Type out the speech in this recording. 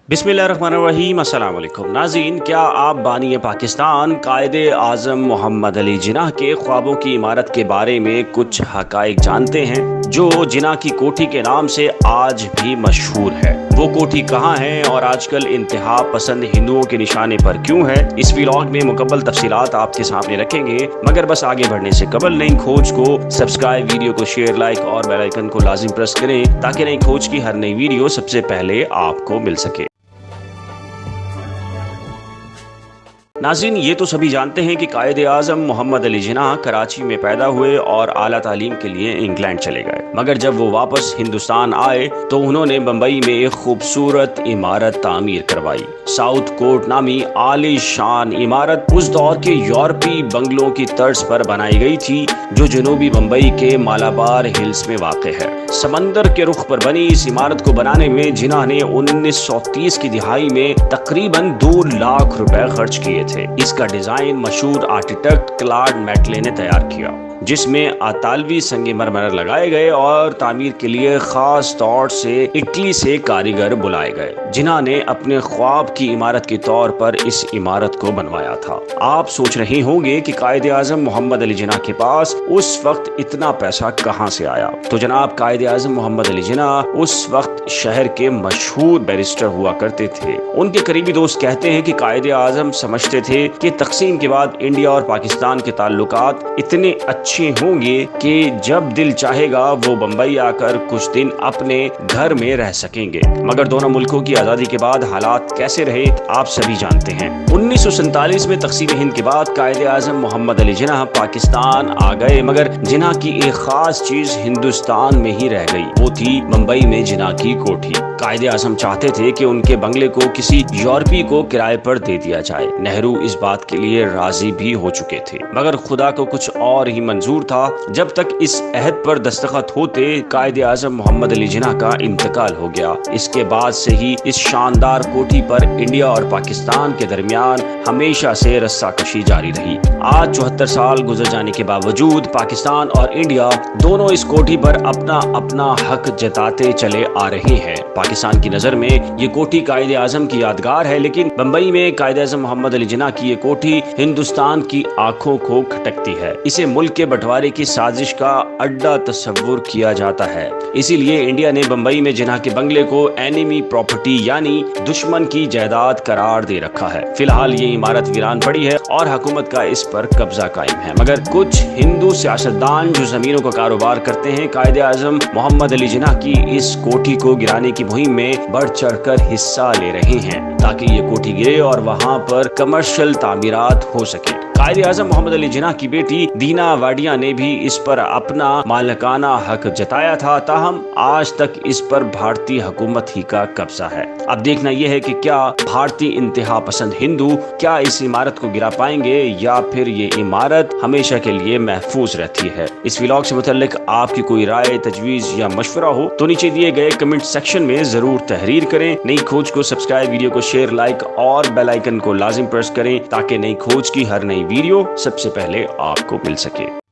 बिस्मिल्लाहिर्रहमानिर्रहीम, अस्सलाम वालेकुम नाज़रीन। क्या आप बानी पाकिस्तान कायदे आज़म मोहम्मद अली जिन्नाह के ख्वाबों की इमारत के बारे में कुछ हक़ाइक़ जानते हैं जो जिन्नाह की कोठी के नाम से आज भी मशहूर है? वो कोठी कहाँ है और आजकल इंतहा पसंद हिंदुओं के निशाने पर क्यों है? इस व्लॉग में मुकम्मल तफसीलात आपके सामने रखेंगे, मगर बस आगे बढ़ने से कबल नई खोज को सब्सक्राइब, वीडियो को शेयर, लाइक और बेल आइकन को लाजिम प्रेस करें ताकि नई खोज की हर नई वीडियो सबसे पहले आपको मिल सके। नाज़रीन, ये तो सभी जानते हैं कि कायदे आज़म मोहम्मद अली जिन्नाह कराची में पैदा हुए और आला तालीम के लिए इंग्लैंड चले गए, मगर जब वो वापस हिंदुस्तान आए तो उन्होंने बम्बई में एक खूबसूरत इमारत तामीर करवाई। साउथ कोर्ट नामी आली शान इमारत उस दौर के यूरोपी बंगलों की तर्ज पर बनाई गई थी जो जनूबी बम्बई के मालाबार हिल्स में वाक़ है। समंदर के रुख पर बनी इस इमारत को बनाने में जिन्नाह ने 1930 की दिहाई में तकरीबन 2 लाख रुपए खर्च किए थे। इसका डिजाइन मशहूर आर्किटेक्ट क्लॉड मैटले ने तैयार किया, जिसमें अतालवी संगमरमर लगाए गए और तामीर के लिए खास तौर से इटली से कारीगर बुलाए गए। जिन्नाह ने अपने ख्वाब की इमारत के तौर पर इस इमारत को बनवाया था। आप सोच रहे होंगे कि कायदे आज़म मोहम्मद अली जिन्नाह के पास उस वक्त इतना पैसा कहां से आया? तो जनाब, कायदे आज़म मोहम्मद अली जिन्नाह उस वक्त शहर के मशहूर बैरिस्टर हुआ करते थे। उनके करीबी दोस्त कहते हैं कि कायदे आज़म समझते थे कि तकसीम के बाद इंडिया और पाकिस्तान के ताल्लुकात इतने अच्छे होंगे कि जब दिल चाहेगा वो बम्बई आकर कुछ दिन अपने घर में रह सकेंगे। मगर दोनों मुल्कों की आज़ादी के बाद हालात कैसे रहे आप सभी जानते हैं। 1947 में तकसीम हिंद के बाद कायदे आज़म मोहम्मद अली जिन्नाह पाकिस्तान आ गए, मगर जिन्नाह की एक खास चीज हिंदुस्तान में ही रह गई, वो थी बम्बई में जिन्नाह की कोठी। कायदे आज़म चाहते थे कि उनके बंगले को किसी यूरोपी को किराए पर दे दिया जाए। नेहरू इस बात के लिए राजी भी हो चुके थे, मगर खुदा को कुछ और ही मंजूर था। जब तक इस अहद पर दस्तखत होते कायदे आज़म मोहम्मद अली जिन्नाह का इंतकाल हो गया। इसके बाद से ही इस शानदार कोठी पर इंडिया और पाकिस्तान के दरमियान हमेशा से रस्साकशी जारी रही। आज 74 साल गुजर जाने के बावजूद पाकिस्तान और इंडिया दोनों इस कोठी पर अपना अपना हक जताते चले आ रहे हैं। पाकिस्तान की नजर में ये कोठी कायदे आज़म की यादगार है, लेकिन बम्बई में कायदे आज़म मोहम्मद अली जिन्नाह की ये कोठी हिंदुस्तान की आंखों को खटकती है। इसे मुल्क के बंटवारे की साजिश का अड्डा तस्वुर किया जाता है। इसीलिए इंडिया ने बम्बई में जिन्नाह के बंगले को एनिमी प्रॉपर्टी यानी दुश्मन की जायदाद करार दे रखा है। फिलहाल ये इमारत वीरान पड़ी है और हुकूमत का इस पर कब्जा कायम है, मगर कुछ हिंदू सियासतदान जो जमीनों का कारोबार करते हैं कायदे आज़म मोहम्मद अली जिन्नाह की इस कोठी को गिराने की मुहिम में बढ़ चढ़कर हिस्सा ले रहे हैं ताकि ये कोठी गिरे और वहां पर कमर्शियल तामीरात हो सके। कायदे आज़म मोहम्मद अली जिन्नाह की बेटी दीना वाडिया ने भी इस पर अपना मालिकाना हक जताया था, ताहम आज तक इस पर भारतीय हुकूमत ही का कब्जा है। अब देखना यह है कि क्या भारतीय इंतहा पसंद हिंदू क्या इस इमारत को गिरा पाएंगे या फिर ये इमारत हमेशा के लिए महफूज रहती है। इस व्लॉग से मुतल्लिक आपकी कोई राय, तजवीज या मशवरा हो तो नीचे दिए गए कमेंट सेक्शन में जरूर तहरीर करें। नई खोज को सब्सक्राइब, वीडियो को शेयर, लाइक और बेल आइकन को लाजिम प्रेस करें ताकि नई खोज की हर नई वीडियो सबसे पहले आपको मिल सके।